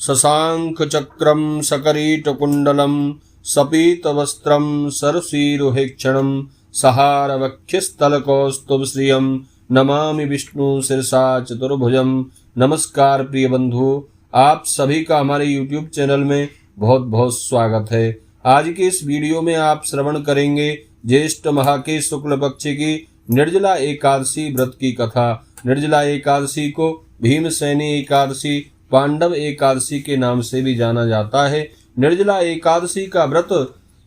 शशाङ्खचक्रं सकरीटकुण्डलं सपीतवस्त्रं सरसीरुहेक्षणं सहारवक्षस्थलकौस्तुभश्रियं नमामि विष्णु शिरसा चतुर्भुजं। नमस्कार प्रिय बंधु, आप सभी का हमारे YouTube चैनल में बहुत बहुत स्वागत है। आज के इस वीडियो में आप श्रवण करेंगे ज्येष्ठ माह के शुक्ल पक्ष की निर्जला एकादशी व्रत की कथा। निर्जला एकादशी को भीमसेनी एकादशी, पांडव एकादशी के नाम से भी जाना जाता है। निर्जला एकादशी का व्रत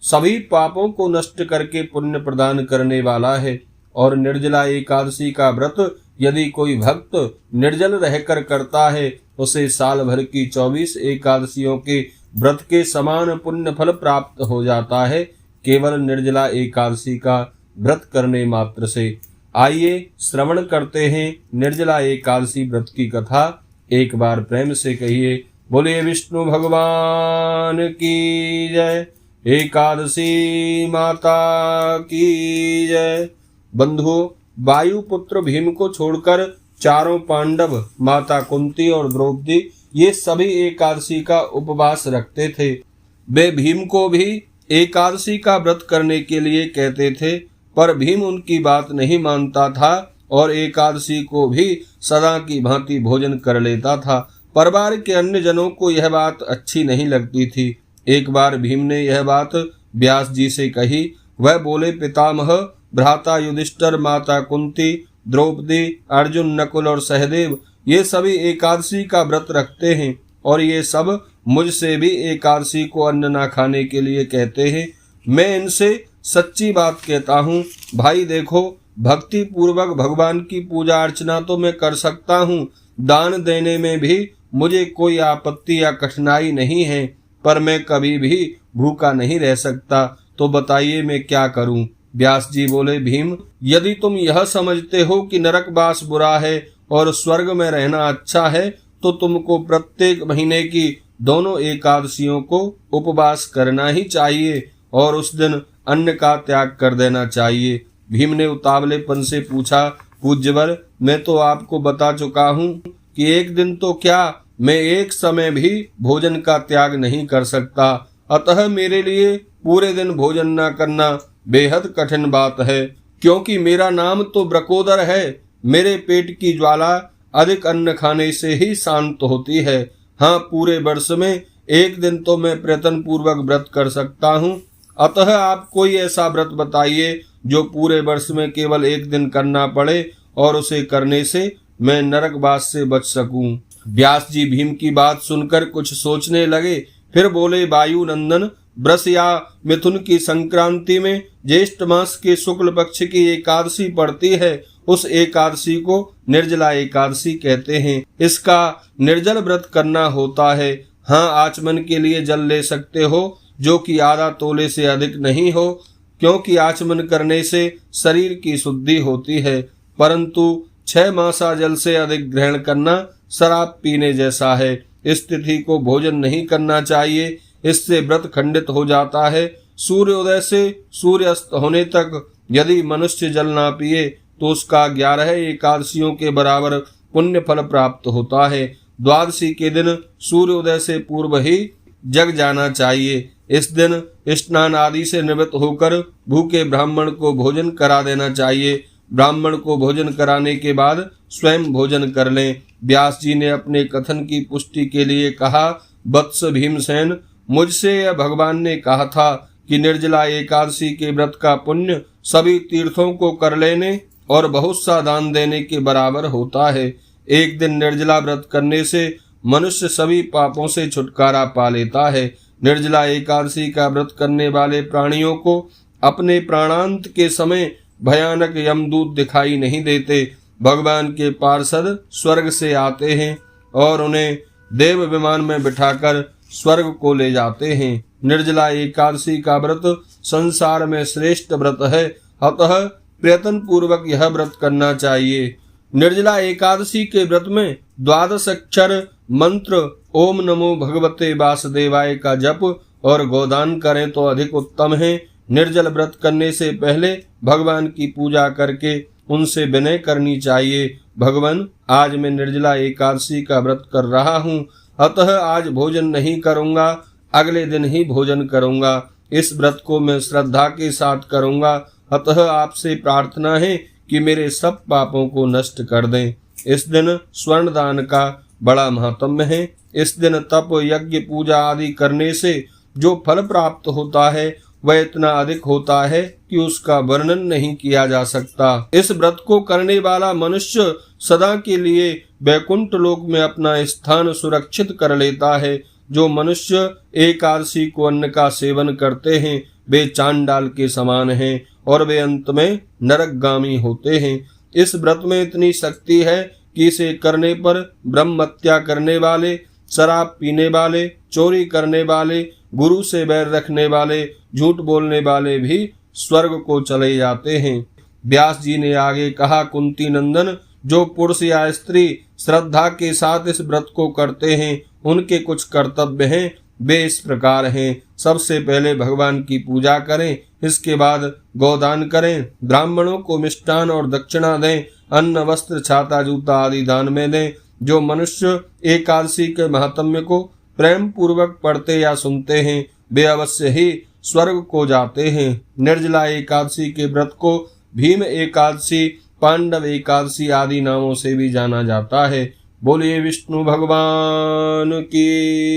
सभी पापों को नष्ट करके पुण्य प्रदान करने वाला है और निर्जला एकादशी का व्रत यदि कोई भक्त निर्जल रहकर करता है उसे साल भर की 24 एकादशियों के व्रत के समान पुण्य फल प्राप्त हो जाता है, केवल निर्जला एकादशी का व्रत करने मात्र से। आइए श्रवण करते हैं निर्जला एकादशी व्रत की कथा। एक बार प्रेम से कहिए, बोलिए विष्णु भगवान की जय, एकादशी माता की जय। बंधुओं, वायुपुत्र भीम को छोड़कर चारों पांडव, माता कुंती और द्रौपदी ये सभी एकादशी का उपवास रखते थे। वे भीम को भी एकादशी का व्रत करने के लिए कहते थे, पर भीम उनकी बात नहीं मानता था और एकादशी को भी सदा की भांति भोजन कर लेता था। परिवार के अन्य जनों को यह बात अच्छी नहीं लगती थी। एक बार भीम ने यह बात व्यास जी से कही। वह बोले, पितामह, भ्राता युधिष्ठिर, माता कुंती, द्रौपदी, अर्जुन, नकुल और सहदेव ये सभी एकादशी का व्रत रखते हैं और ये सब मुझसे भी एकादशी को अन्न ना खाने के लिए कहते हैं। मैं इनसे सच्ची बात कहता हूँ। भाई देखो, भक्ति पूर्वक भगवान की पूजा अर्चना तो मैं कर सकता हूँ, दान देने में भी मुझे कोई आपत्ति या कठिनाई नहीं है, पर मैं कभी भी भूखा नहीं रह सकता। तो बताइए मैं क्या करूँ। व्यास जी बोले, भीम, यदि तुम यह समझते हो कि नरकवास बुरा है और स्वर्ग में रहना अच्छा है तो तुमको प्रत्येक महीने की दोनों एकादशियों को उपवास करना ही चाहिए और उस दिन अन्न का त्याग कर देना चाहिए। भीम ने उतावलेपन से पूछा, पूज्यवर, मैं तो आपको बता चुका हूँ कि एक दिन तो क्या, मैं एक समय भी भोजन का त्याग नहीं कर सकता। अतः मेरे लिए पूरे दिन भोजन न करना बेहद कठिन बात है, क्योंकि मेरा नाम तो ब्रकोदर है। मेरे पेट की ज्वाला अधिक अन्न खाने से ही शांत होती है। हाँ, पूरे वर्ष में एक दिन तो मैं प्रयत्न पूर्वक व्रत कर सकता हूँ। अतः आप कोई ऐसा व्रत बताइए जो पूरे वर्ष में केवल एक दिन करना पड़े और उसे करने से मैं नरकवास से बच सकूं। व्यास जी भीम की बात सुनकर कुछ सोचने लगे, फिर बोले, वायु नंदन, वृष या मिथुन की संक्रांति में ज्येष्ठ मास के शुक्ल पक्ष की एकादशी पड़ती है। उस एकादशी को निर्जला एकादशी कहते हैं। इसका निर्जल व्रत करना होता है। हाँ, आचमन के लिए जल ले सकते हो जो कि आधा तोले से अधिक नहीं हो, क्योंकि आचमन करने से शरीर की शुद्धि होती है, परंतु 6 मासा जल से अधिक ग्रहण करना शराब पीने जैसा है। इस तिथि को भोजन नहीं करना चाहिए, इससे व्रत खंडित हो जाता है। सूर्योदय से सूर्यास्त होने तक यदि मनुष्य जल ना पिए तो उसका 11 एकादशियों के बराबर पुण्य फल प्राप्त होता है। द्वादशी के दिन सूर्योदय से पूर्व ही जग जाना चाहिए। इस दिन स्नान आदि से निवृत्त होकर भूखे ब्राह्मण को भोजन करा देना चाहिए। ब्राह्मण को भोजन कराने के बाद स्वयं भोजन कर लें। व्यास जी ने अपने कथन की पुष्टि के लिए कहा, वत्स भीमसेन, मुझसे यह भगवान ने कहा था कि निर्जला एकादशी के व्रत का पुण्य सभी तीर्थों को कर लेने और बहुत सा दान देने के बराबर होता है। एक दिन निर्जला व्रत करने से मनुष्य सभी पापों से छुटकारा पा लेता है। निर्जला एकादशी का व्रत करने वाले प्राणियों को अपने प्राणांत के समय भयानक यमदूत दिखाई नहीं देते। भगवान के पार्षद स्वर्ग से आते हैं और उन्हें देव विमान में बिठाकर स्वर्ग को ले जाते हैं। निर्जला एकादशी का व्रत संसार में श्रेष्ठ व्रत है, अतः प्रयत्न पूर्वक यह व्रत करना चाहिए। निर्जला एकादशी के व्रत में 12 अक्षर मंत्र ओम नमो भगवते वासुदेवाय का जप और गोदान करें तो अधिक उत्तम है। निर्जल व्रत करने से पहले भगवान की पूजा करके उनसे विनय करनी चाहिए। भगवान, आज मैं निर्जला एकादशी का व्रत कर रहा हूँ, अतः आज भोजन नहीं करूंगा, अगले दिन ही भोजन करूंगा। इस व्रत को मैं श्रद्धा के साथ करूंगा, अतः आपसे प्रार्थना है कि मेरे सब पापों को नष्ट कर दें। इस दिन स्वर्ण दान का बड़ा महात्म्य है। इस दिन तप, यज्ञ, पूजा आदि करने से जो फल प्राप्त होता है वह इतना अधिक होता है कि उसका वर्णन नहीं किया जा सकता। इस व्रत को करने वाला मनुष्य सदा के लिए वैकुंठ लोक में अपना स्थान सुरक्षित कर लेता है। जो मनुष्य एकादशी को अन्न का सेवन करते हैं वे चांडाल के समान हैं और वे अंत में नरकगामी होते हैं। इस व्रत में इतनी शक्ति है कि इसे करने पर ब्रह्महत्या करने वाले, शराब पीने वाले, चोरी करने वाले, गुरु से बैर रखने वाले, झूठ बोलने वाले भी स्वर्ग को चले जाते हैं। व्यास जी ने आगे कहा, कुंती नंदन, जो पुरुष या स्त्री श्रद्धा के साथ इस व्रत को करते हैं उनके कुछ कर्तव्य हैं। वे इस प्रकार हैं। सबसे पहले भगवान की पूजा करें, इसके बाद गोदान करें, ब्राह्मणों को मिष्टान और दक्षिणा दें, अन्न, वस्त्र, छाता, जूता आदि दान में दें। जो मनुष्य एकादशी के महात्म्य को प्रेम पूर्वक पढ़ते या सुनते हैं वे अवश्य ही स्वर्ग को जाते हैं। निर्जला एकादशी के व्रत को भीम एकादशी, पांडव एकादशी आदि नामों से भी जाना जाता है। बोलिए विष्णु भगवान की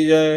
जय।